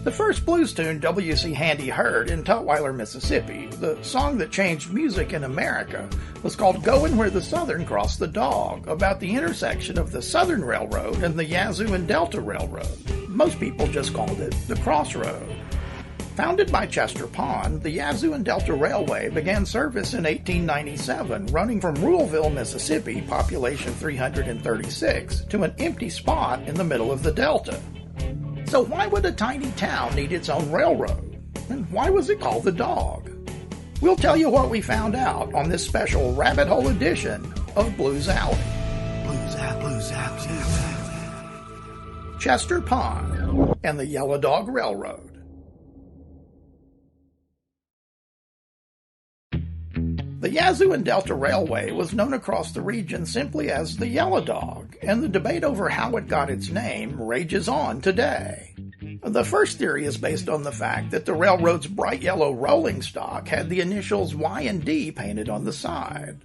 The first blues tune W.C. Handy heard in Tutwiler, Mississippi, the song that changed music in America, was called Goin' Where the Southern Crossed the Dog, about the intersection of the Southern Railroad and the Yazoo and Delta Railroad. Most people just called it the Crossroad. Founded by Chester Pond, the Yazoo and Delta Railway began service in 1897, running from Ruleville, Mississippi, population 336, to an empty spot in the middle of the Delta. So why would a tiny town need its own railroad? And why was it called the Dog? We'll tell you what we found out on this special rabbit hole edition of Blues Alley. Blues Alley. Chester Pond and the Yellow Dog Railroad. The Yazoo and Delta Railway was known across the region simply as the Yellow Dog, and the debate over how it got its name rages on today. The first theory is based on the fact that the railroad's bright yellow rolling stock had the initials Y and D painted on the side.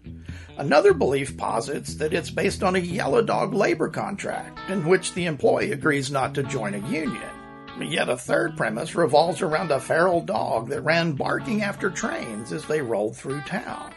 Another belief posits that it's based on a Yellow Dog labor contract, in which the employee agrees not to join a union. Yet a third premise revolves around a feral dog that ran barking after trains as they rolled through town.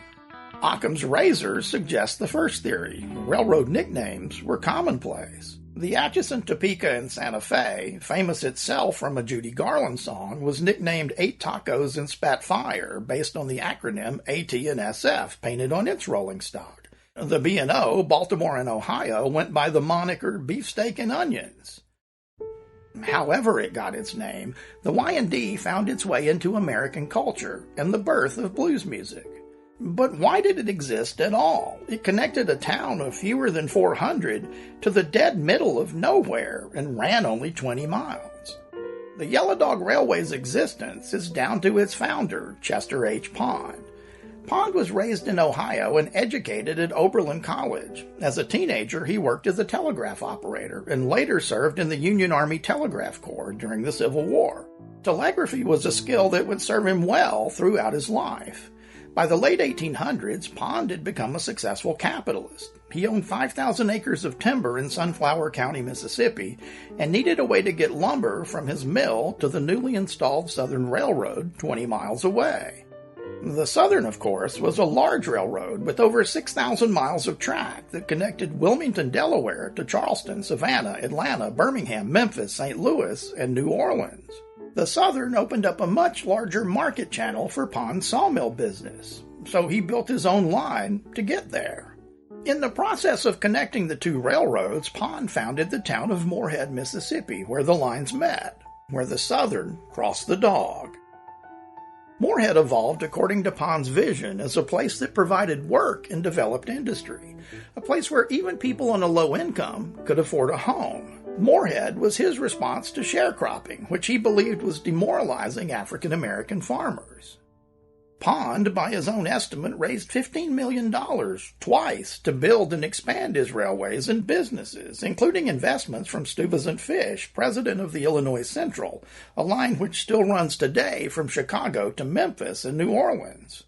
Occam's razor suggests the first theory. Railroad nicknames were commonplace. The Atchison, Topeka, and Santa Fe, famous itself from a Judy Garland song, was nicknamed 8 Tacos and Spat Fire, based on the acronym AT and SF painted on its rolling stock. The B&O, Baltimore and Ohio, went by the moniker Beefsteak and Onions. However it got its name, the Y&D found its way into American culture and the birth of blues music. But why did it exist at all? It connected a town of fewer than 400 to the dead middle of nowhere and ran only 20 miles. The Yellow Dog Railway's existence is down to its founder, Chester H. Pond. Pond was raised in Ohio and educated at Oberlin College. As a teenager, he worked as a telegraph operator and later served in the Union Army Telegraph Corps during the Civil War. Telegraphy was a skill that would serve him well throughout his life. By the late 1800s, Pond had become a successful capitalist. He owned 5,000 acres of timber in Sunflower County, Mississippi, and needed a way to get lumber from his mill to the newly installed Southern Railroad 20 miles away. The Southern, of course, was a large railroad with over 6,000 miles of track that connected Wilmington, Delaware to Charleston, Savannah, Atlanta, Birmingham, Memphis, St. Louis, and New Orleans. The Southern opened up a much larger market channel for Pond's sawmill business, so he built his own line to get there. In the process of connecting the two railroads, Pond founded the town of Morehead, Mississippi, where the lines met, where the Southern crossed the Dog. Morehead evolved according to Pond's vision as a place that provided work and developed industry, a place where even people on a low income could afford a home. Morehead was his response to sharecropping, which he believed was demoralizing African American farmers. Pond, by his own estimate, raised $15 million, twice, to build and expand his railways and businesses, including investments from Stuyvesant Fish, president of the Illinois Central, a line which still runs today from Chicago to Memphis and New Orleans.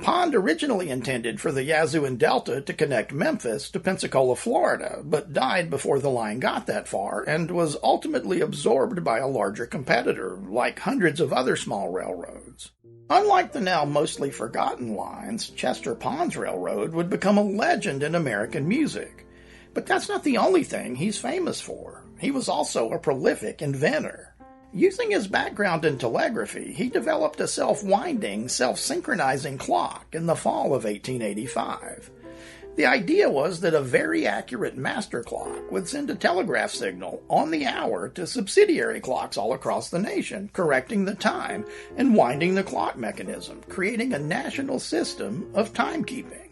Pond originally intended for the Yazoo and Delta to connect Memphis to Pensacola, Florida, but died before the line got that far and was ultimately absorbed by a larger competitor, like hundreds of other small railroads. Unlike the now mostly forgotten lines, Chester Pond's railroad would become a legend in American music. But that's not the only thing he's famous for. He was also a prolific inventor. Using his background in telegraphy, he developed a self-winding, self-synchronizing clock in the fall of 1885. The idea was that a very accurate master clock would send a telegraph signal on the hour to subsidiary clocks all across the nation, correcting the time and winding the clock mechanism, creating a national system of timekeeping.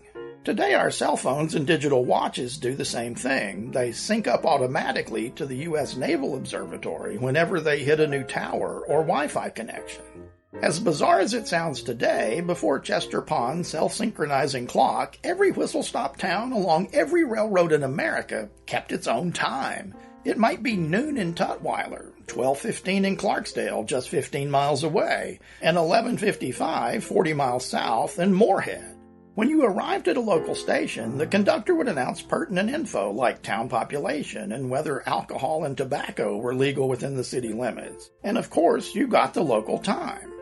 Today, our cell phones and digital watches do the same thing. They sync up automatically to the U.S. Naval Observatory whenever they hit a new tower or Wi-Fi connection. As bizarre as it sounds today, before Chester Pond's self-synchronizing clock, every whistle-stop town along every railroad in America kept its own time. It might be noon in Tutwiler, 12:15 in Clarksdale, just 15 miles away, and 11:55, 40 miles south, in Morehead. When you arrived at a local station, the conductor would announce pertinent info like town population and whether alcohol and tobacco were legal within the city limits. And of course, you got the local time.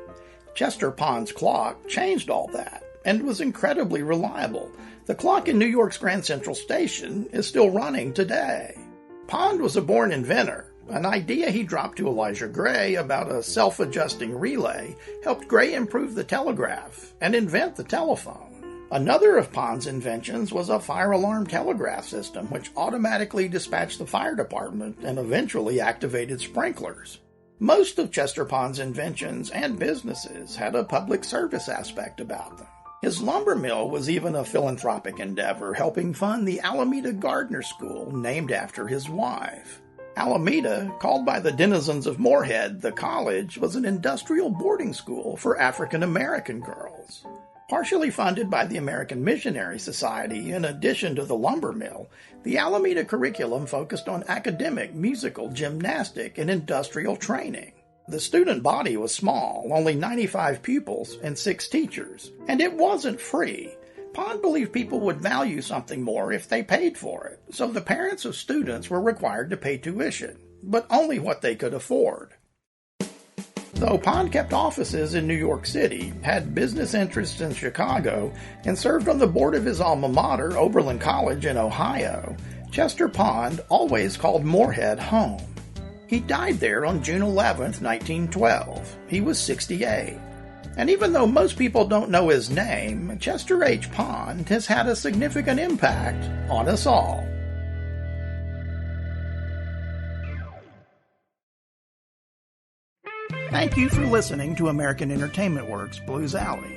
Chester Pond's clock changed all that and was incredibly reliable. The clock in New York's Grand Central Station is still running today. Pond was a born inventor. An idea he dropped to Elijah Gray about a self-adjusting relay helped Gray improve the telegraph and invent the telephone. Another of Pond's inventions was a fire alarm telegraph system, which automatically dispatched the fire department and eventually activated sprinklers. Most of Chester Pond's inventions and businesses had a public service aspect about them. His lumber mill was even a philanthropic endeavor, helping fund the Alameda Gardner School, named after his wife. Alameda, called by the denizens of Moorhead the college, was an industrial boarding school for African American girls. Partially funded by the American Missionary Society, in addition to the lumber mill, the Alameda curriculum focused on academic, musical, gymnastic, and industrial training. The student body was small, only 95 pupils and 6 teachers, and it wasn't free. Pond believed people would value something more if they paid for it, so the parents of students were required to pay tuition, but only what they could afford. Though Pond kept offices in New York City, had business interests in Chicago, and served on the board of his alma mater, Oberlin College in Ohio, Chester Pond always called Moorhead home. He died there on June 11, 1912. He was 68. And even though most people don't know his name, Chester H. Pond has had a significant impact on us all. Thank you for listening to American Entertainment Works Blues Alley.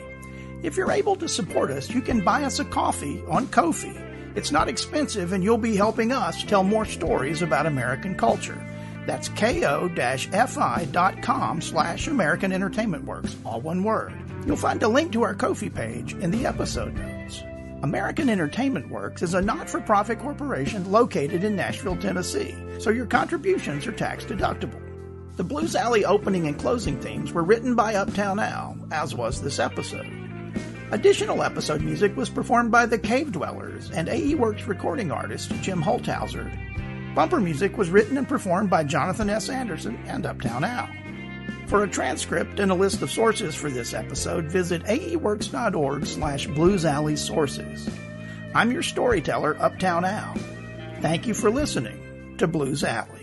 If you're able to support us, you can buy us a coffee on Ko-fi. It's not expensive, and you'll be helping us tell more stories about American culture. That's ko-fi.com/American Entertainment Works, all one word. You'll find a link to our Ko-fi page in the episode notes. American Entertainment Works is a not-for-profit corporation located in Nashville, Tennessee, so your contributions are tax-deductible. The Blues Alley opening and closing themes were written by Uptown Al, as was this episode. Additional episode music was performed by the Cave Dwellers and AEWorks recording artist Jim Holthouser. Bumper music was written and performed by Jonathan S. Anderson and Uptown Al. For a transcript and a list of sources for this episode, visit aeworks.org/Blues Alley Sources. I'm your storyteller, Uptown Al. Thank you for listening to Blues Alley.